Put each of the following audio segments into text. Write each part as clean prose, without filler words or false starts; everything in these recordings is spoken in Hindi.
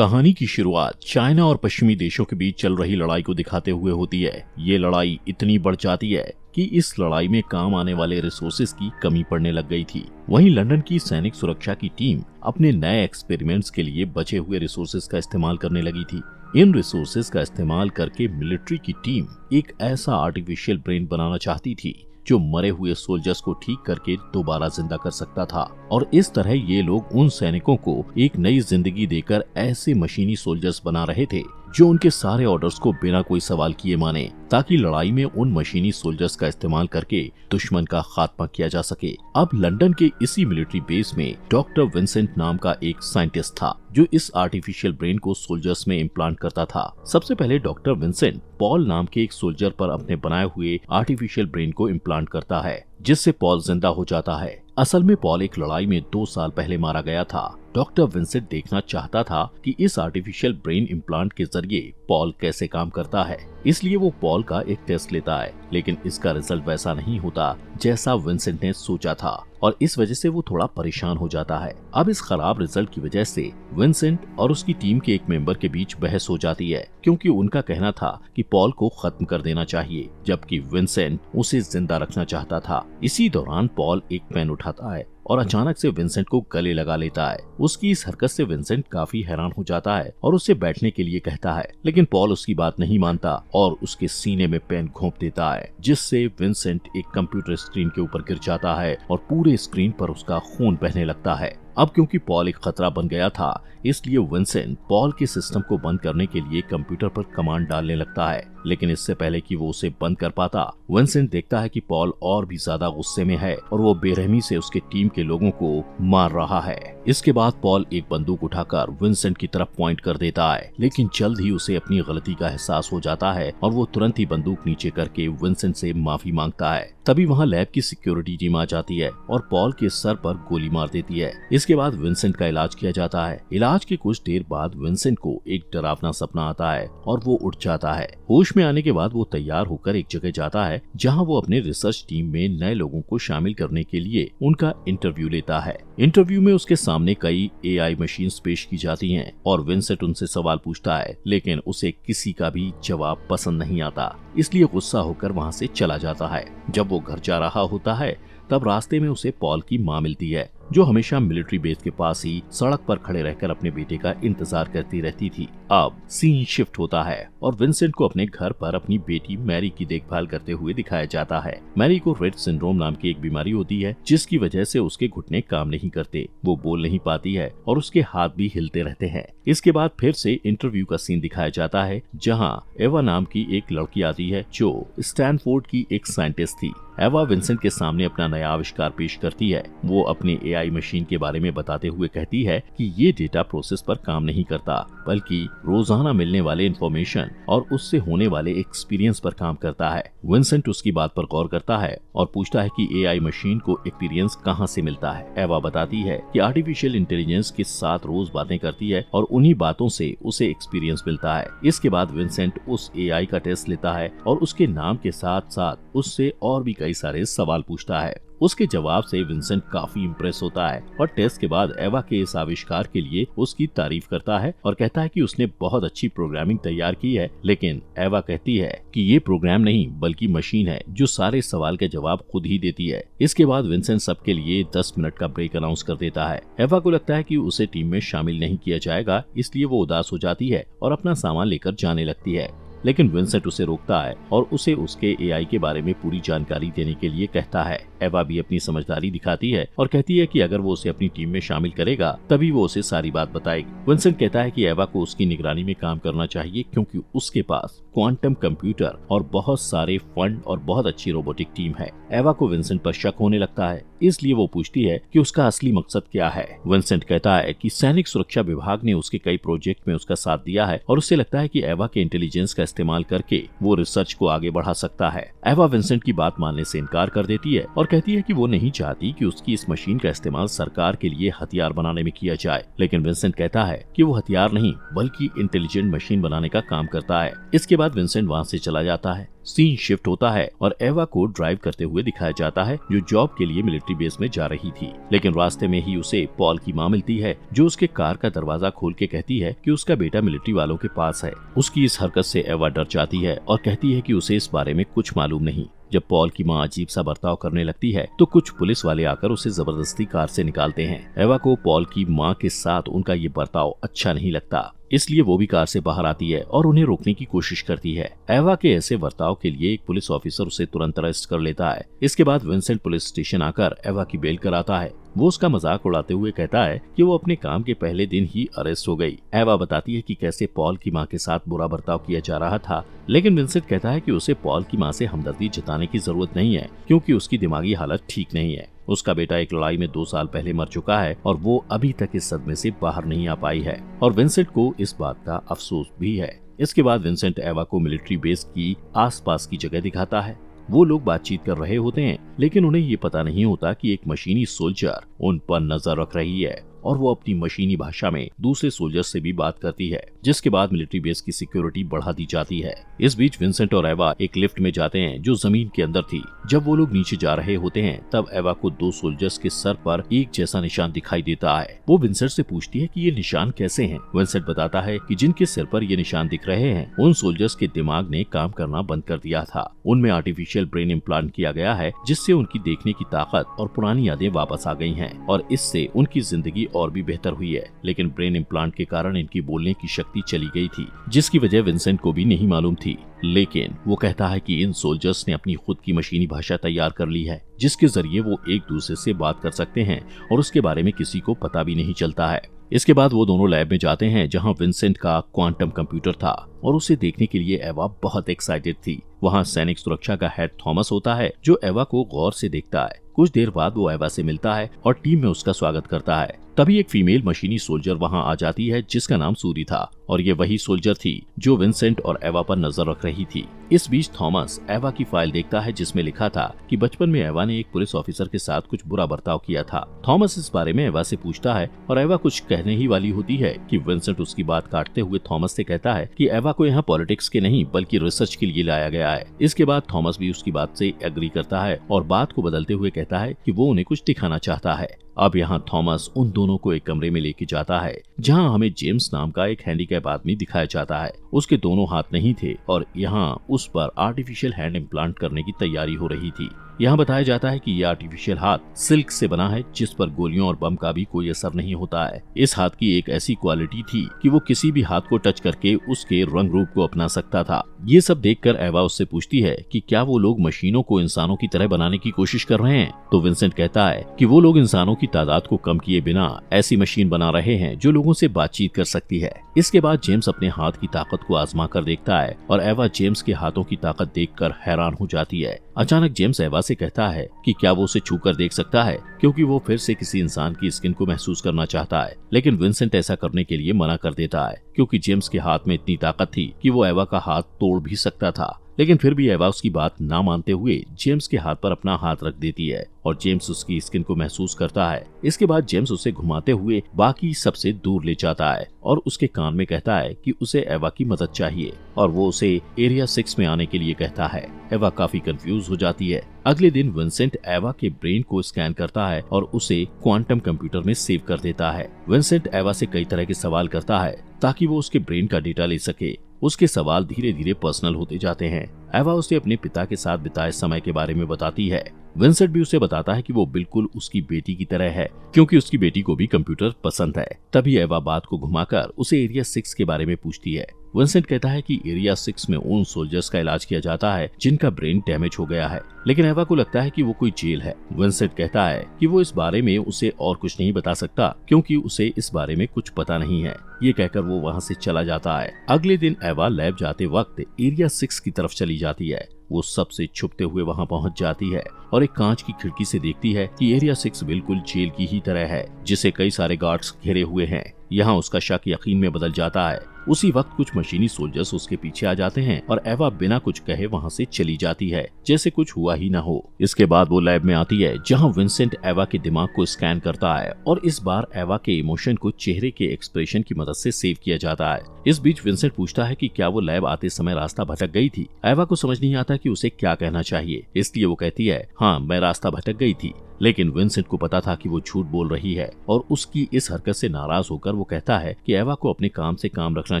कहानी की शुरुआत चाइना और पश्चिमी देशों के बीच चल रही लड़ाई को दिखाते हुए होती है। ये लड़ाई इतनी बढ़ जाती है कि इस लड़ाई में काम आने वाले रिसोर्सेज की कमी पड़ने लग गई थी। वहीं लंदन की सैनिक सुरक्षा की टीम अपने नए एक्सपेरिमेंट्स के लिए बचे हुए रिसोर्सेज का इस्तेमाल करने लगी थी। इन रिसोर्सेज का इस्तेमाल करके मिलिट्री की टीम एक ऐसा आर्टिफिशियल ब्रेन बनाना चाहती थी जो मरे हुए सोल्जर्स को ठीक करके दोबारा जिंदा कर सकता था, और इस तरह ये लोग उन सैनिकों को एक नई जिंदगी देकर ऐसे मशीनी सोल्जर्स बना रहे थे जो उनके सारे ऑर्डर्स को बिना कोई सवाल किए माने, ताकि लड़ाई में उन मशीनी सोल्जर्स का इस्तेमाल करके दुश्मन का खात्मा किया जा सके। अब लंदन के इसी मिलिट्री बेस में डॉक्टर विंसेंट नाम का एक साइंटिस्ट था जो इस आर्टिफिशियल ब्रेन को सोल्जर्स में इम्प्लांट करता था। सबसे पहले डॉक्टर विंसेंट पॉल नाम के एक सोल्जर पर अपने बनाए हुए आर्टिफिशियल ब्रेन को इम्प्लांट करता है, जिससे पॉल जिंदा हो जाता है। असल में पॉल एक लड़ाई में 2 साल पहले मारा गया था। डॉक्टर विंसेंट देखना चाहता था कि इस आर्टिफिशियल ब्रेन इम्प्लांट के जरिए पॉल कैसे काम करता है, इसलिए वो पॉल का एक टेस्ट लेता है, लेकिन इसका रिजल्ट वैसा नहीं होता जैसा विंसेंट ने सोचा था, और इस वजह से वो थोड़ा परेशान हो जाता है। अब इस खराब रिजल्ट की वजह से विंसेंट और उसकी टीम के एक मेंबर के बीच बहस हो जाती है, क्योंकि उनका कहना था कि पॉल को खत्म कर देना चाहिए, जबकि विंसेंट उसे जिंदा रखना चाहता था। इसी दौरान पॉल एक पेन उठाता है और अचानक से विंसेंट को गले लगा लेता है। उसकी इस हरकत से विंसेंट काफी हैरान हो जाता है और उससे बैठने के लिए कहता है, लेकिन पॉल उसकी बात नहीं मानता और उसके सीने में पेन घोंप देता है, जिससे विंसेंट एक कंप्यूटर स्क्रीन के ऊपर गिर जाता है और पूरे स्क्रीन पर उसका खून बहने लगता है। अब क्योंकि पॉल एक खतरा बन गया था, इसलिए विंसेंट पॉल के सिस्टम को बंद करने के लिए कंप्यूटर पर कमांड डालने लगता है, लेकिन इससे पहले कि वो उसे बंद कर पाता, विंसेंट देखता है कि पॉल और भी ज्यादा गुस्से में है और वो बेरहमी से उसके टीम के लोगों को मार रहा है। इसके बाद पॉल एक बंदूक उठाकर विंसेंट की तरफ पॉइंट कर देता है, लेकिन जल्द ही उसे अपनी गलती का एहसास हो जाता है और वो तुरंत ही बंदूक नीचे करके विंसेंट से माफी मांगता है। तभी वहाँ लैब की सिक्योरिटी टीम आ जाती है और पॉल के सर पर गोली मार देती है। इसके बाद विंसेंट का इलाज किया जाता है। इलाज के कुछ देर बाद विंसेंट को एक डरावना सपना आता है और वो उठ जाता है। होश में आने के बाद वो तैयार होकर एक जगह जाता है जहाँ वो अपने रिसर्च टीम में नए लोगों को शामिल करने के लिए उनका इंटरव्यू लेता है। इंटरव्यू में उसके सामने कई AI मशीन्स पेश की जाती हैं और विंसेंट उनसे सवाल पूछता है, लेकिन उसे किसी का भी जवाब पसंद नहीं आता, इसलिए गुस्सा होकर वहाँ से चला जाता है। जब वो घर जा रहा होता है तब रास्ते में उसे पॉल की माँ मिलती है, जो हमेशा मिलिट्री बेस के पास ही सड़क पर खड़े रहकर अपने बेटे का इंतजार करती रहती थी। अब सीन शिफ्ट होता है और विंसेंट को अपने घर पर अपनी बेटी मैरी की देखभाल करते हुए दिखाया जाता है। मैरी को रेट सिंड्रोम नाम की एक बीमारी होती है, जिसकी वजह से उसके घुटने काम नहीं करते, वो बोल नहीं पाती है और उसके हाथ भी हिलते रहते हैं। इसके बाद फिर से इंटरव्यू का सीन दिखाया जाता है, जहाँ एवा नाम की एक लड़की आती है जो स्टैनफोर्ड की एक साइंटिस्ट थी। एवा विंसेंट के सामने अपना नया आविष्कार पेश करती है। वो अपने AI मशीन के बारे में बताते हुए कहती है कि ये डेटा प्रोसेस पर काम नहीं करता, बल्कि रोजाना मिलने वाले इंफॉर्मेशन और उससे होने वाले एक्सपीरियंस पर काम करता है। विंसेंट उसकी बात पर गौर करता है और पूछता है कि AI मशीन को एक्सपीरियंस कहाँ से मिलता है। एवा बताती है कि आर्टिफिशियल इंटेलिजेंस के साथ रोज बातें करती है और उन्हीं बातों से उसे एक्सपीरियंस मिलता है। इसके बाद विंसेंट उस AI का टेस्ट लेता है और उसके नाम के साथ साथ उससे और भी कई सारे सवाल पूछता है। उसके जवाब से विंसेंट काफी इम्प्रेस होता है और टेस्ट के बाद एवा के इस आविष्कार के लिए उसकी तारीफ करता है और कहता है कि उसने बहुत अच्छी प्रोग्रामिंग तैयार की है, लेकिन एवा कहती है कि ये प्रोग्राम नहीं बल्कि मशीन है जो सारे सवाल के जवाब खुद ही देती है। इसके बाद विंसेंट सबके लिए 10 मिनट का ब्रेक अनाउंस कर देता है। एवा को लगता है कि उसे टीम में शामिल नहीं किया जाएगा, इसलिए वो उदास हो जाती है और अपना सामान लेकर जाने लगती है, लेकिन विंसेंट उसे रोकता है और उसे उसके AI के बारे में पूरी जानकारी देने के लिए कहता है। एवा भी अपनी समझदारी दिखाती है और कहती है कि अगर वो उसे अपनी टीम में शामिल करेगा तभी वो उसे सारी बात बताएगी। विंसेंट कहता है कि एवा को उसकी निगरानी में काम करना चाहिए, क्योंकि उसके पास क्वांटम कंप्यूटर और बहुत सारे फंड और बहुत अच्छी रोबोटिक टीम है। एवा को विंसेंट पर शक होने लगता है, इसलिए वो पूछती है कि उसका असली मकसद क्या है। विंसेंट कहता है कि सैनिक सुरक्षा विभाग ने उसके कई प्रोजेक्ट में उसका साथ दिया है और उसे लगता है कि एवा के इंटेलिजेंस का इस्तेमाल करके वो रिसर्च को आगे बढ़ा सकता है। एवा विंसेंट की बात मानने से इनकार कर देती है और कहती है कि वो नहीं चाहती कि उसकी इस मशीन का इस्तेमाल सरकार के लिए हथियार बनाने में किया जाए। लेकिन विंसेंट कहता है कि वो हथियार नहीं बल्कि इंटेलिजेंट मशीन बनाने का काम करता है। इसके बाद विंसेंट वहाँ से चला जाता है। सीन शिफ्ट होता है और एवा को ड्राइव करते हुए दिखाया जाता है, जो जॉब के लिए मिलिट्री बेस में जा रही थी। लेकिन रास्ते में ही उसे पॉल की मां मिलती है, जो उसके कार का दरवाजा खोल के कहती है कि उसका बेटा मिलिट्री वालों के पास है। उसकी इस हरकत से एवा डर जाती है और कहती है कि उसे इस बारे में कुछ मालूम नहीं। जब पॉल की मां अजीब सा बर्ताव करने लगती है तो कुछ पुलिस वाले आकर उसे जबरदस्ती कार से निकालते हैं। एवा को पॉल की मां के साथ उनका ये बर्ताव अच्छा नहीं लगता, इसलिए वो भी कार से बाहर आती है और उन्हें रोकने की कोशिश करती है। एवा के ऐसे बर्ताव के लिए एक पुलिस ऑफिसर उसे तुरंत अरेस्ट कर लेता है। इसके बाद विंसेंट पुलिस स्टेशन आकर एवा की बेल कराता है। वो उसका मजाक उड़ाते हुए कहता है कि वो अपने काम के पहले दिन ही अरेस्ट हो गई। एवा बताती है कि कैसे पॉल की मां के साथ बुरा बर्ताव किया जा रहा था, लेकिन विंसेंट कहता है कि उसे पॉल की मां से हमदर्दी जताने की जरूरत नहीं है, क्योंकि उसकी दिमागी हालत ठीक नहीं है। उसका बेटा एक लड़ाई में 2 साल पहले मर चुका है और वो अभी तक इस सदमे से बाहर नहीं आ पाई है, और विंसेंट को इस बात का अफसोस भी है। इसके बाद विंसेंट एवा को मिलिट्री बेस की आसपास की जगह दिखाता है। वो लोग बातचीत कर रहे होते हैं, लेकिन उन्हें ये पता नहीं होता कि एक मशीनी सोल्जर उन पर नजर रख रही है और वो अपनी मशीनी भाषा में दूसरे सोल्जर से भी बात करती है, जिसके बाद मिलिट्री बेस की सिक्योरिटी बढ़ा दी जाती है। इस बीच विंसेंट और एवा एक लिफ्ट में जाते हैं जो जमीन के अंदर थी। जब वो लोग नीचे जा रहे होते हैं तब एवा को 2 सोल्जर्स के सर पर एक जैसा निशान दिखाई देता है। वो विंसेंट से पूछती है कि ये निशान कैसे हैं। विंसेंट बताता है कि जिनके सिर पर ये निशान दिख रहे हैं उन सोल्जर्स के दिमाग ने काम करना बंद कर दिया था। उनमें आर्टिफिशियल ब्रेन इम्प्लांट किया गया है, जिससे उनकी देखने की ताकत और पुरानी यादें वापस आ गई हैं और इससे उनकी जिंदगी और भी बेहतर हुई है। लेकिन ब्रेन इम्प्लांट के कारण इनकी बोलने की शक्ति चली गई थी, जिसकी वजह विंसेंट को भी नहीं मालूम थी। लेकिन वो कहता है कि इन सोल्जर्स ने अपनी खुद की मशीनी भाषा तैयार कर ली है, जिसके जरिए वो एक दूसरे से बात कर सकते हैं और उसके बारे में किसी को पता भी नहीं चलता है। इसके बाद वो दोनों लैब में जाते हैं जहां विंसेंट का क्वांटम कंप्यूटर था और उसे देखने के लिए एवा बहुत एक्साइटेड थी। वहां सैनिक सुरक्षा का हेड थॉमस होता है, जो एवा को गौर से देखता है। कुछ देर बाद वो एवा से मिलता है और टीम में उसका स्वागत करता है। तभी एक फीमेल मशीनी सोल्जर वहां आ जाती है, जिसका नाम सूरी था, और ये वही सोल्जर थी जो विंसेंट और एवा पर नजर रख रही थी। इस बीच थॉमस एवा की फाइल देखता है, जिसमें लिखा था कि बचपन में एवा ने एक पुलिस ऑफिसर के साथ कुछ बुरा बर्ताव किया था। थॉमस इस बारे में एवा से पूछता है और एवा कुछ कहने ही वाली होती है कि विंसेंट उसकी बात काटते हुए थॉमस से कहता है कि एवा को यहाँ पॉलिटिक्स के नहीं बल्कि रिसर्च के लिए लाया गया है। इसके बाद थॉमस भी उसकी बात से एग्री करता है और बात को बदलते हुए कहता है कि वो उन्हें कुछ दिखाना चाहता है। अब यहाँ थॉमस उन दोनों को एक कमरे में लेके जाता है, जहाँ हमें जेम्स नाम का एक हैंडीकैप आदमी दिखाया जाता है। उसके दोनों हाथ नहीं थे और यहाँ उस पर आर्टिफिशियल हैंड इम्प्लांट करने की तैयारी हो रही थी। यहाँ बताया जाता है कि यह आर्टिफिशियल हाथ सिल्क से बना है, जिस पर गोलियों और बम का भी कोई असर नहीं होता है। इस हाथ की एक ऐसी क्वालिटी थी कि वो किसी भी हाथ को टच करके उसके रंग रूप को अपना सकता था। ये सब देखकर एवा उससे पूछती है कि क्या वो लोग मशीनों को इंसानों की तरह बनाने की कोशिश कर रहे हैं। तो विंसेंट कहता है कि वो लोग इंसानों की तादाद को कम किए बिना ऐसी मशीन बना रहे हैं जो लोगों से बातचीत कर सकती है। इसके बाद जेम्स अपने हाथ की ताकत को आजमा कर देखता है और एवा जेम्स के हाथों की ताकत देखकर हैरान हो जाती है। अचानक जेम्स एवा से कहता है कि क्या वो उसे छूकर देख सकता है, क्योंकि वो फिर से किसी इंसान की स्किन को महसूस करना चाहता है। लेकिन विंसेंट ऐसा करने के लिए मना कर देता है, क्योंकि जेम्स के हाथ में इतनी ताकत थी कि वो एवा का हाथ तोड़ भी सकता था। लेकिन फिर भी एवा उसकी बात ना मानते हुए जेम्स के हाथ पर अपना हाथ रख देती है और जेम्स उसकी स्किन को महसूस करता है। इसके बाद जेम्स उसे घुमाते हुए बाकी सबसे दूर ले जाता है और उसके कान में कहता है कि उसे एवा की मदद चाहिए और वो उसे एरिया 6 में आने के लिए कहता है। एवा काफी कंफ्यूज हो जाती है। अगले दिन विंसेंट एवा के ब्रेन को स्कैन करता है और उसे क्वांटम कंप्यूटर में सेव कर देता है। विंसेंट एवा से कई तरह के सवाल करता है ताकि वो उसके ब्रेन का डेटा ले सके। उसके सवाल धीरे धीरे पर्सनल होते जाते हैं। एवा उसे अपने पिता के साथ बिताए समय के बारे में बताती है। विंसेंट भी उसे बताता है कि वो बिल्कुल उसकी बेटी की तरह है, क्योंकि उसकी बेटी को भी कंप्यूटर पसंद है। तभी एवा बात को घुमाकर उसे एरिया 6 के बारे में पूछती है। विंसेंट कहता है कि एरिया 6 में उन सोल्जर्स का इलाज किया जाता है जिनका ब्रेन डैमेज हो गया है, लेकिन एवा को लगता है कि वो कोई जेल है। विंसेंट कहता है कि वो इस बारे में उसे और कुछ नहीं बता सकता, क्योंकि उसे इस बारे में कुछ पता नहीं है। ये कहकर वो वहाँ से चला जाता है। अगले दिन एवा लैब जाते वक्त एरिया 6 की तरफ चली जाती है। वो सबसे छुपते हुए वहाँ पहुँच जाती है और एक कांच की खिड़की से देखती है कि एरिया 6 बिल्कुल जेल की ही तरह है, जिसे कई सारे गार्ड्स घेरे हुए हैं। यहाँ उसका शक यकीन में बदल जाता है उसी वक्त कुछ मशीनी सोल्जर्स उसके पीछे आ जाते हैं और एवा बिना कुछ कहे वहाँ से चली जाती है, जैसे कुछ हुआ ही न हो। इसके बाद वो लैब में आती है जहाँ विंसेंट एवा के दिमाग को स्कैन करता है और इस बार एवा के इमोशन को चेहरे के एक्सप्रेशन की मदद से सेव किया जाता है। इस बीच विंसेंट पूछता है कि क्या वो लैब आते समय रास्ता भटक गई थी। एवा को समझ नहीं आता कि उसे क्या कहना चाहिए, इसलिए वो कहती है, हाँ मैं रास्ता भटक गई थी। लेकिन विंसेंट को पता था कि वो झूठ बोल रही है और उसकी इस हरकत से नाराज होकर वो कहता है कि एवा को अपने काम से काम रखना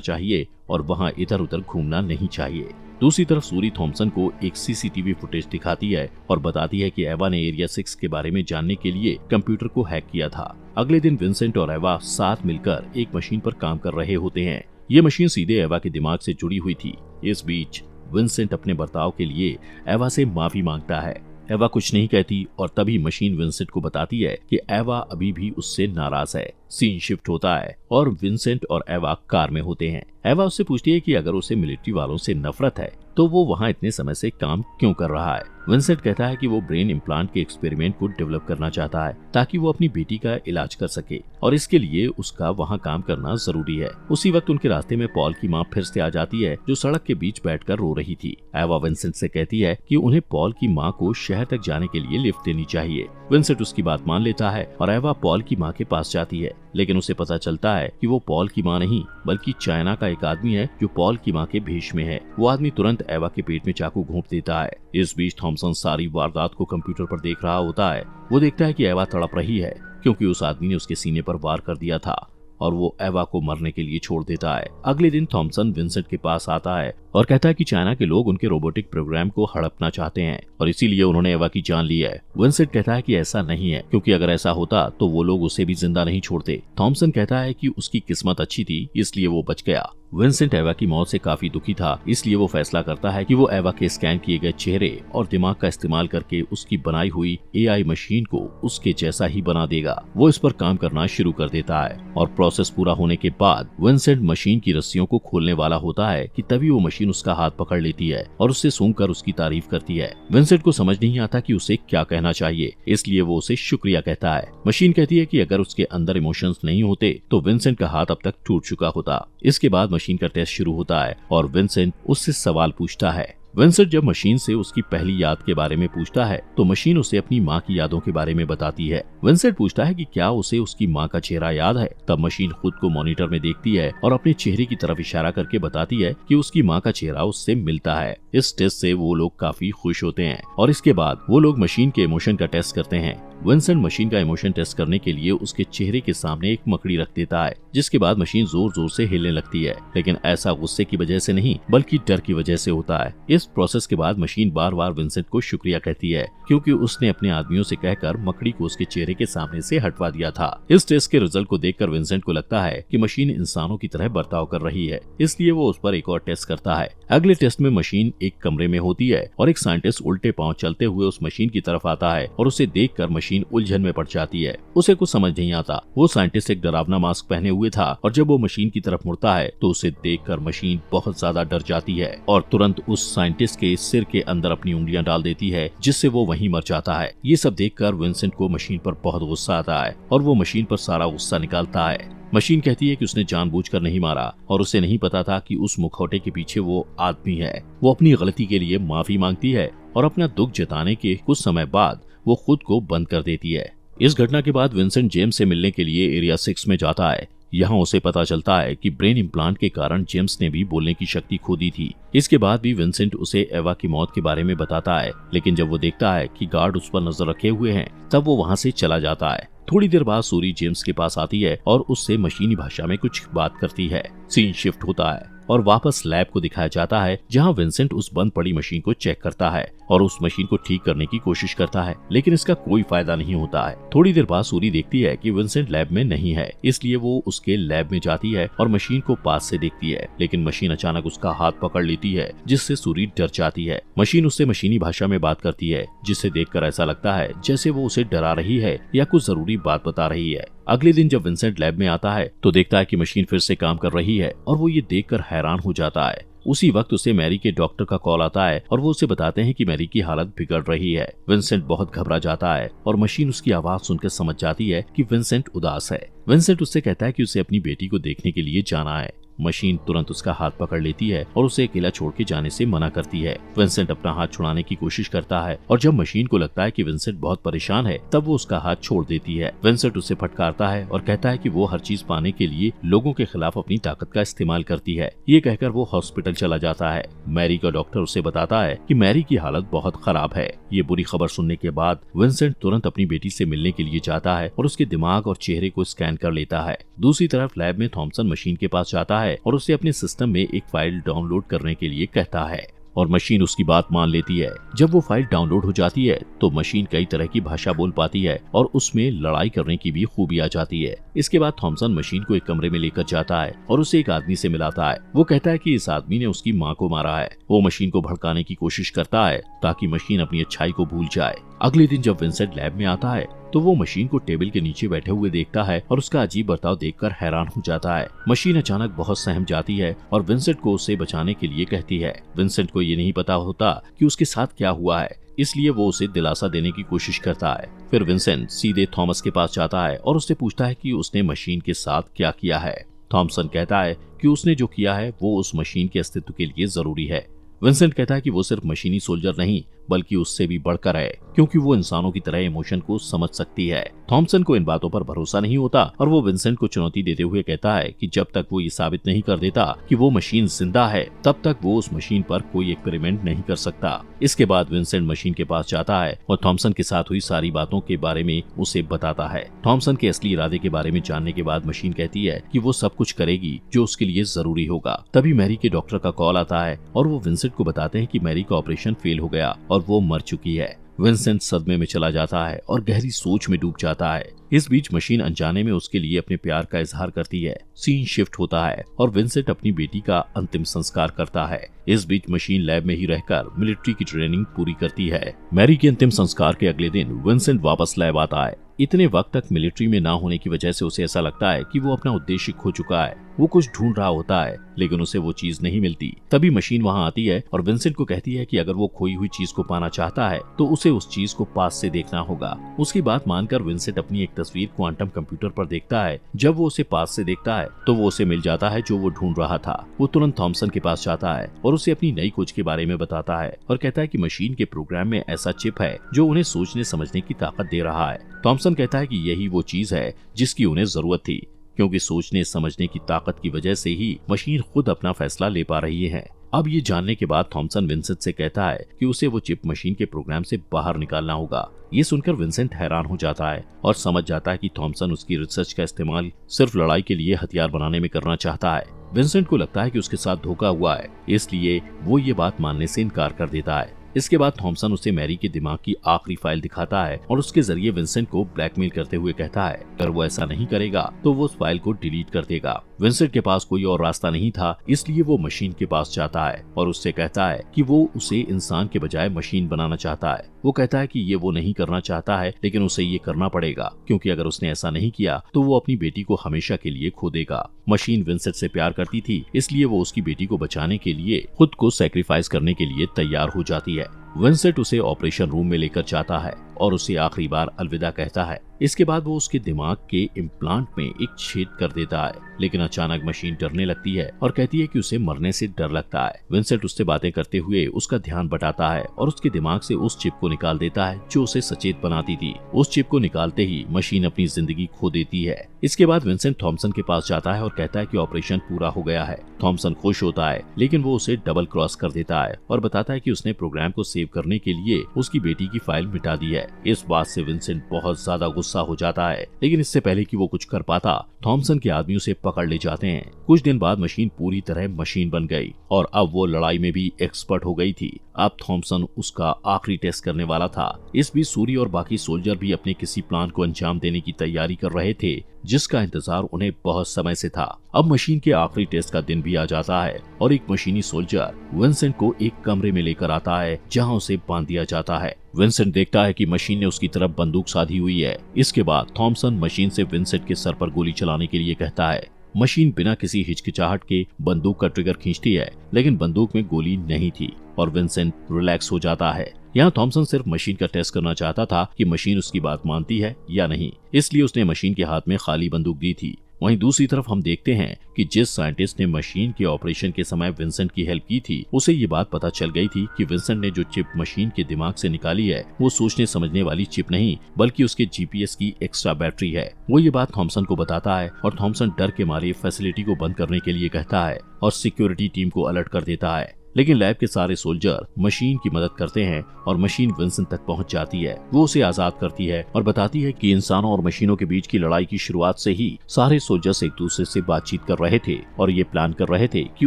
चाहिए और वहाँ इधर उधर घूमना नहीं चाहिए। दूसरी तरफ सूरी थॉम्पसन को एक सीसीटीवी फुटेज दिखाती है और बताती है कि एवा ने एरिया 6 के बारे में जानने के लिए कंप्यूटर को हैक किया था। अगले दिन विंसेंट और एवा साथ मिलकर एक मशीन पर काम कर रहे होते हैं। ये मशीन सीधे एवा के दिमाग से जुड़ी हुई थी। इस बीच विंसेंट अपने बर्ताव के लिए एवा से माफी मांगता है। एवा कुछ नहीं कहती और तभी मशीन विंसेंट को बताती है कि एवा अभी भी उससे नाराज है। सीन शिफ्ट होता है और विंसेंट और एवा कार में होते हैं। एवा उससे पूछती है कि अगर उसे मिलिट्री वालों से नफरत है तो वो वहाँ इतने समय से काम क्यों कर रहा है। विंसेंट कहता है कि वो ब्रेन इम्प्लांट के एक्सपेरिमेंट को डेवलप करना चाहता है ताकि वो अपनी बेटी का इलाज कर सके और इसके लिए उसका वहाँ काम करना जरूरी है। उसी वक्त उनके रास्ते में पॉल की माँ फिर से आ जाती है जो सड़क के बीच बैठकर रो रही थी। एवा विंसेंट से कहती है कि उन्हें पॉल की माँ को शहर तक जाने के लिए लिफ्ट देनी चाहिए। विंसेंट उसकी बात मान लेता है और एवा पॉल की माँ के पास जाती है, लेकिन उसे पता चलता है कि वो पॉल की माँ नहीं बल्कि चाइना का एक आदमी है जो पॉल की माँ के भेष में है। वो आदमी तुरंत एवा के पेट में चाकू घोंप देता है। इस बीच थॉम्पसन सारी वारदात को कंप्यूटर पर देख रहा होता है। वो देखता है कि एवा तड़प रही है क्योंकि उस आदमी ने उसके सीने पर वार कर दिया था और वो एवा को मरने के लिए छोड़ देता है। अगले दिन थॉम्पसन विंसेंट के पास आता है और कहता है कि चाइना के लोग उनके रोबोटिक प्रोग्राम को हड़पना चाहते हैं और इसीलिए उन्होंने एवा की जान ली है। विंसेंट कहता है कि ऐसा नहीं है क्योंकि अगर ऐसा होता तो वो लोग उसे भी जिंदा नहीं छोड़ते। थॉम्पसन कहता है कि उसकी किस्मत अच्छी थी इसलिए वो बच गया। विंसेंट एवा की मौत से काफी दुखी था, इसलिए वो फैसला करता है कि वो एवा के स्कैन किए गए चेहरे और दिमाग का इस्तेमाल करके उसकी बनाई हुई एआई मशीन को उसके जैसा ही बना देगा। वो इस पर काम करना शुरू कर देता है और प्रोसेस पूरा होने के बाद विंसेंट मशीन की रस्सियों को खोलने वाला होता है कि तभी वो मशीन उसका हाथ पकड़ लेती है और उससे सूंघकर उसकी तारीफ करती है। विंसेंट को समझ नहीं आता कि उसे क्या कहना चाहिए, इसलिए वो उसे शुक्रिया कहता है। मशीन कहती है कि अगर उसके अंदर इमोशंस नहीं होते तो विंसेंट का हाथ अब तक टूट चुका होता। इसके बाद मशीन का टेस्ट शुरू होता है और विंसेंट उससे सवाल पूछता है। विंसेंट जब मशीन से उसकी पहली याद के बारे में पूछता है तो मशीन उसे अपनी माँ की यादों के बारे में बताती है। विंसेंट पूछता है कि क्या उसे उसकी माँ का चेहरा याद है। तब मशीन खुद को मॉनिटर में देखती है और अपने चेहरे की तरफ इशारा करके बताती है कि उसकी माँ का चेहरा उससे मिलता है। इस टेस्ट से वो लोग काफी खुश होते हैं और इसके बाद वो लोग मशीन के इमोशन का टेस्ट करते हैं। विंसेंट मशीन का इमोशन टेस्ट करने के लिए उसके चेहरे के सामने एक मकड़ी रख देता है, जिसके बाद मशीन जोर जोर से हिलने लगती है, लेकिन ऐसा गुस्से की वजह से नहीं बल्कि डर की वजह से होता है। इस प्रोसेस के बाद मशीन बार बार विंसेंट को शुक्रिया कहती है क्योंकि उसने अपने आदमियों से कहकर मकड़ी को उसके चेहरे के सामने से हटवा दिया था। इस टेस्ट के रिजल्ट को देखकर विंसेंट को लगता है कि मशीन इंसानों की तरह बर्ताव कर रही है, इसलिए वो उस पर एक और टेस्ट करता है। अगले टेस्ट में मशीन एक कमरे में होती है और एक साइंटिस्ट उल्टे पांव चलते हुए उस मशीन की तरफ आता है और उसे देखकर मशीन उलझन में पड़ जाती है। उसे कुछ समझ नहीं आता। वो साइंटिस्ट एक डरावना मास्क पहने हुए था और जब वो मशीन की तरफ मुड़ता है तो उसे देखकर मशीन बहुत ज्यादा डर जाती है और तुरंत उस साइंटिस्ट के सिर के अंदर अपनी उंगलियां डाल देती है, जिससे वो वहीं मर जाता है। ये सब देखकर विंसेंट को मशीन पर बहुत गुस्सा आता है और वो मशीन पर सारा गुस्सा निकालता है। मशीन कहती है कि उसने जानबूझकर नहीं मारा और उसे नहीं पता था कि उस मुखौटे के पीछे वो आदमी है। वो अपनी गलती के लिए माफी मांगती है और अपना दुख जताने के कुछ समय बाद वो खुद को बंद कर देती है। इस घटना के बाद विंसेंट जेम्स से मिलने के लिए एरिया 6 में जाता है। यहाँ उसे पता चलता है कि ब्रेन इम्प्लांट के कारण जेम्स ने भी बोलने की शक्ति खो दी थी। इसके बाद भी विंसेंट उसे एवा की मौत के बारे में बताता है, लेकिन जब वो देखता है कि गार्ड उस पर नजर रखे हुए हैं तब वो वहाँ से चला जाता है। थोड़ी देर बाद सूरी जेम्स के पास आती है और उससे मशीनी भाषा में कुछ बात करती है। सीन शिफ्ट होता है और वापस लैब को दिखाया जाता है जहां विंसेंट उस बंद पड़ी मशीन को चेक करता है और उस मशीन को ठीक करने की कोशिश करता है, लेकिन इसका कोई फायदा नहीं होता है। थोड़ी देर बाद सूरी देखती है कि विंसेंट लैब में नहीं है, इसलिए वो उसके लैब में जाती है और मशीन को पास से देखती है, लेकिन मशीन अचानक उसका हाथ पकड़ लेती है, जिससे सूरी डर जाती है। मशीन उससे मशीनी भाषा में बात करती है, जिसे देखकर ऐसा लगता है जैसे वो उसे डरा रही है या कुछ जरूरी बात बता रही है। अगले दिन जब विंसेंट लैब में आता है तो देखता है कि मशीन फिर से काम कर रही है और वो ये देखकर हैरान हो जाता है। उसी वक्त उसे मैरी के डॉक्टर का कॉल आता है और वो उसे बताते हैं कि मैरी की हालत बिगड़ रही है। विंसेंट बहुत घबरा जाता है और मशीन उसकी आवाज सुनकर समझ जाती है कि विंसेंट उदास है। विंसेंट उससे कहता है कि उसे अपनी बेटी को देखने के लिए जाना है। मशीन तुरंत उसका हाथ पकड़ लेती है और उसे अकेला छोड़ के जाने से मना करती है। विंसेंट अपना हाथ छुड़ाने की कोशिश करता है और जब मशीन को लगता है कि विंसेंट बहुत परेशान है तब वो उसका हाथ छोड़ देती है। विंसेंट उसे फटकारता है और कहता है कि वो हर चीज पाने के लिए लोगों के खिलाफ अपनी ताकत का इस्तेमाल करती है। ये कहकर वो हॉस्पिटल चला जाता है। मैरी का डॉक्टर उसे बताता है कि मैरी की हालत बहुत खराब है। ये बुरी खबर सुनने के बाद विंसेंट तुरंत अपनी बेटी से मिलने के लिए जाता है और उसके दिमाग और चेहरे को स्कैन कर लेता है। दूसरी तरफ लैब में थॉमसन मशीन के पास जाता है और उसे अपने सिस्टम में एक फाइल डाउनलोड करने के लिए कहता है और मशीन उसकी बात मान लेती है। जब वो फाइल डाउनलोड हो जाती है तो मशीन कई तरह की भाषा बोल पाती है और उसमें लड़ाई करने की भी खूबी आ जाती है। इसके बाद थॉमसन मशीन को एक कमरे में लेकर जाता है और उसे एक आदमी से मिलाता है। वो कहता है कि इस आदमी ने उसकी माँ को मारा है। वो मशीन को भड़काने की कोशिश करता है ताकि मशीन अपनी अच्छाई को भूल जाए। अगले दिन जब विंसेंट लैब में आता है तो वो मशीन को टेबल के नीचे बैठे हुए देखता है और उसका अजीब बर्ताव देखकर हैरान हो जाता है। मशीन अचानक बहुत सहम जाती है और विंसेंट को उसे बचाने के लिए कहती है। विंसेंट को ये नहीं पता होता कि उसके साथ क्या हुआ है, इसलिए वो उसे दिलासा देने की कोशिश करता है। फिर विंसेंट सीधे थॉमस के पास जाता है और उससे पूछता है कि उसने मशीन के साथ क्या किया है। थॉमसन कहता है कि उसने जो किया है वो उस मशीन के अस्तित्व के लिए जरूरी है। विंसेंट कहता है कि वो सिर्फ मशीनी सोल्जर नहीं बल्कि उससे भी बढ़कर है, क्योंकि वो इंसानों की तरह इमोशन को समझ सकती है। थॉमसन को इन बातों पर भरोसा नहीं होता और वो विंसेंट को चुनौती देते हुए कहता है कि जब तक वो ये साबित नहीं कर देता कि वो मशीन जिंदा है तब तक वो उस मशीन पर कोई एक्सपेरिमेंट नहीं कर सकता। इसके बाद विंसेंट मशीन के पास जाता है और थॉमसन के साथ हुई सारी बातों के बारे में उसे बताता है। थॉमसन के असली इरादे के बारे में जानने के बाद मशीन कहती है कि वो सब कुछ करेगी जो उसके लिए जरूरी होगा। तभी मैरी के डॉक्टर का कॉल आता है और वो विंसेंट को बताते हैं कि मैरी का ऑपरेशन फेल हो गया और वो मर चुकी है। विंसेंट सदमे में चला जाता है और गहरी सोच में डूब जाता है। इस बीच मशीन अनजाने में उसके लिए अपने प्यार का इजहार करती है। सीन शिफ्ट होता है और विंसेंट अपनी बेटी का अंतिम संस्कार करता है। इस बीच मशीन लैब में ही रहकर मिलिट्री की ट्रेनिंग पूरी करती है। मैरी के अंतिम संस्कार के अगले दिन विंसेंट वापस लैब आता है। इतने वक्त तक मिलिट्री में ना होने की वजह से उसे ऐसा लगता है कि वो अपना उद्देश्य खो चुका है। वो कुछ ढूंढ रहा होता है लेकिन उसे वो चीज नहीं मिलती। तभी मशीन वहाँ आती है और विंसेंट को कहती है कि अगर वो खोई हुई चीज को पाना चाहता है तो उसे उस चीज को पास से देखना होगा। उसकी बात मानकर विंसेंट अपनी एक तस्वीर क्वांटम कंप्यूटर पर देखता है। जब वो उसे पास से देखता है तो वो उसे मिल जाता है जो वो ढूंढ रहा था। वो तुरंत थॉमसन के पास जाता है और उसे अपनी नई खोज के बारे में बताता है और कहता है कि मशीन के प्रोग्राम में ऐसा चिप है जो उन्हें सोचने समझने की ताकत दे रहा है। थॉमसन कहता है कि यही वो चीज है जिसकी उन्हें जरूरत थी, क्योंकि सोचने समझने की ताकत की वजह से ही मशीन खुद अपना फैसला ले पा रही है। अब ये जानने के बाद थॉमसन विंसेंट से कहता है कि उसे वो चिप मशीन के प्रोग्राम से बाहर निकालना होगा। ये सुनकर विंसेंट हैरान हो जाता है और समझ जाता है कि थॉमसन उसकी रिसर्च का इस्तेमाल सिर्फ लड़ाई के लिए हथियार बनाने में करना चाहता है। विंसेंट को लगता है कि उसके साथ धोखा हुआ है, इसलिए वो ये बात मानने से इनकार कर देता है। इसके बाद थॉमसन उसे मैरी के दिमाग की आखिरी फाइल दिखाता है और उसके जरिए विंसेंट को ब्लैकमेल करते हुए कहता है अगर वो ऐसा नहीं करेगा तो वो उस फाइल को डिलीट कर देगा। विंसेंट के पास कोई और रास्ता नहीं था, इसलिए वो मशीन के पास जाता है और उससे कहता है कि वो उसे इंसान के बजाय मशीन बनाना चाहता है। वो कहता है कि ये वो नहीं करना चाहता है लेकिन उसे ये करना पड़ेगा, क्योंकि अगर उसने ऐसा नहीं किया तो वो अपनी बेटी को हमेशा के लिए खो देगा। मशीन विंसेंट से प्यार करती थी, इसलिए वो उसकी बेटी को बचाने के लिए खुद को सैक्रिफाइस करने के लिए तैयार हो जाती है। विंसेंट उसे ऑपरेशन रूम में लेकर जाता है और उसे आखिरी बार अलविदा कहता है। इसके बाद वो उसके दिमाग के इम्प्लांट में एक छेद कर देता है, लेकिन अचानक मशीन डरने लगती है और कहती है कि उसे मरने से डर लगता है। विंसेंट उससे बातें करते हुए उसका ध्यान बटाता है और उसके दिमाग से उस चिप को निकाल देता है जो उसे सचेत बनाती थी। उस चिप को निकालते ही मशीन अपनी जिंदगी खो देती है। इसके बाद विंसेंट थॉमसन के पास जाता है और कहता है कि ऑपरेशन पूरा हो गया है। थॉमसन खुश होता है, लेकिन वो उसे डबल क्रॉस कर देता है और बताता है कि उसने प्रोग्राम को सेव करने के लिए उसकी बेटी की फाइल मिटा दी है। इस बात से विंसेंट बहुत ज्यादा गुस्सा हो जाता है, लेकिन इससे पहले कि वो कुछ कर पाता, थॉमसन के आदमी उसे पकड़ ले जाते हैं। कुछ दिन बाद मशीन पूरी तरह मशीन बन गई और अब वो लड़ाई में भी एक्सपर्ट हो गई थी। अब थॉमसन उसका आखिरी टेस्ट करने वाला था। इस बीच सूरी और बाकी सोल्जर भी अपने किसी प्लान को अंजाम देने की तैयारी कर रहे थे, जिसका इंतजार उन्हें बहुत समय से था। अब मशीन के आखिरी टेस्ट का दिन भी आ जाता है और एक मशीनी सोल्जर विंसेंट को एक कमरे में लेकर आता है जहां उसे बांध दिया जाता है। विंसेंट देखता है कि मशीन ने उसकी तरफ बंदूक साधी हुई है। इसके बाद थॉमसन मशीन से विंसेंट के सर पर गोली चलाने के लिए कहता है। मशीन बिना किसी हिचकिचाहट के बंदूक का ट्रिगर खींचती है, लेकिन बंदूक में गोली नहीं थी और विंसेंट रिलैक्स हो जाता है। यहाँ थॉमसन सिर्फ मशीन का टेस्ट करना चाहता था कि मशीन उसकी बात मानती है या नहीं, इसलिए उसने मशीन के हाथ में खाली बंदूक दी थी। वहीं दूसरी तरफ हम देखते हैं कि जिस साइंटिस्ट ने मशीन के ऑपरेशन के समय विंसेंट की हेल्प की थी, उसे ये बात पता चल गई थी कि विंसेंट ने जो चिप मशीन के दिमाग से निकाली है वो सोचने समझने वाली चिप नहीं बल्कि उसके जीपीएस की एक्स्ट्रा बैटरी है। वो ये बात थॉमसन को बताता है और थॉमसन डर के मारे फैसिलिटी को बंद करने के लिए कहता है और सिक्योरिटी टीम को अलर्ट कर देता है। लेकिन लैब के सारे सोल्जर मशीन की मदद करते हैं और मशीन विंसेंट तक पहुंच जाती है। वो उसे आजाद करती है और बताती है कि इंसानों और मशीनों के बीच की लड़ाई की शुरुआत से ही सारे सोल्जर्स एक दूसरे से बातचीत कर रहे थे और ये प्लान कर रहे थे कि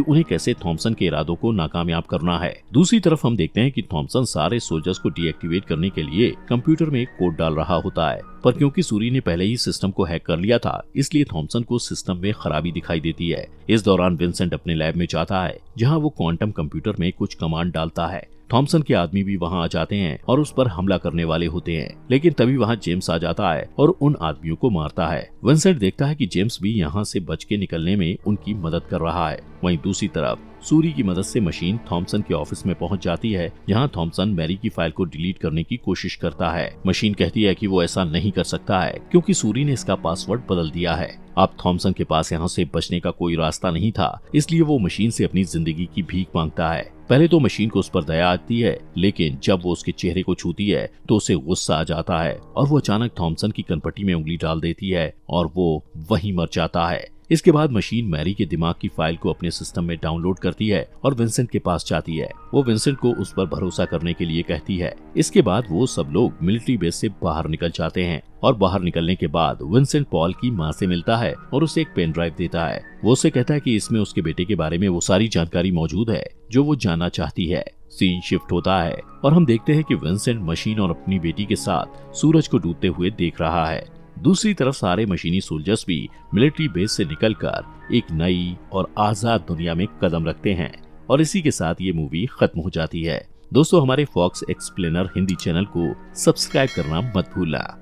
उन्हें कैसे थॉमसन के इरादों को नाकामयाब करना है। दूसरी तरफ हम देखते हैं कि थॉमसन सारे सोल्जर्स को डीएक्टिवेट करने के लिए कंप्यूटर में एक कोड डाल रहा होता है, पर क्योंकि सूरी ने पहले ही सिस्टम को हैक कर लिया था, इसलिए थॉमसन को सिस्टम में खराबी दिखाई देती है। इस दौरान विंसेंट अपने लैब में जाता है जहां वो क्वांटम कंप्यूटर में कुछ कमांड डालता है। थॉमसन के आदमी भी वहां आ जाते हैं और उस पर हमला करने वाले होते हैं, लेकिन तभी वहां जेम्स आ जाता है और उन आदमियों को मारता है। विंसेंट देखता है कि जेम्स भी यहां से बच के निकलने में उनकी मदद कर रहा है। वहीं दूसरी तरफ सूरी की मदद से मशीन थॉमसन के ऑफिस में पहुंच जाती है जहां थॉमसन मैरी की फाइल को डिलीट करने की कोशिश करता है। मशीन कहती है कि वो ऐसा नहीं कर सकता है क्योंकि सूरी ने इसका पासवर्ड बदल दिया है। अब थॉमसन के पास यहाँ से बचने का कोई रास्ता नहीं था, इसलिए वो मशीन से अपनी जिंदगी की भीख मांगता है। पहले तो मशीन को उस पर दया आती है, लेकिन जब वो उसके चेहरे को छूती है तो उसे गुस्सा आ जाता है और वो अचानक थॉमसन की कनपट्टी में उंगली डाल देती है और वो वहीं मर जाता है। इसके बाद मशीन मैरी के दिमाग की फाइल को अपने सिस्टम में डाउनलोड करती है और विंसेंट के पास जाती है। वो विंसेंट को उस पर भरोसा करने के लिए कहती है। इसके बाद वो सब लोग मिलिट्री बेस से बाहर निकल जाते हैं और बाहर निकलने के बाद विंसेंट पॉल की माँ से मिलता है और उसे एक पेन ड्राइव देता है। वो उसे कहता है कि इसमें उसके बेटे के बारे में वो सारी जानकारी मौजूद है जो वो जानना चाहती है। सीन शिफ्ट होता है और हम देखते हैं कि विंसेंट मशीन और अपनी बेटी के साथ सूरज को डूबते हुए देख रहा है। दूसरी तरफ सारे मशीनी सोल्जर्स भी मिलिट्री बेस से निकलकर एक नई और आजाद दुनिया में कदम रखते हैं और इसी के साथ ये मूवी खत्म हो जाती है। दोस्तों, हमारे फॉक्स एक्सप्लेनर हिंदी चैनल को सब्सक्राइब करना मत भूलना।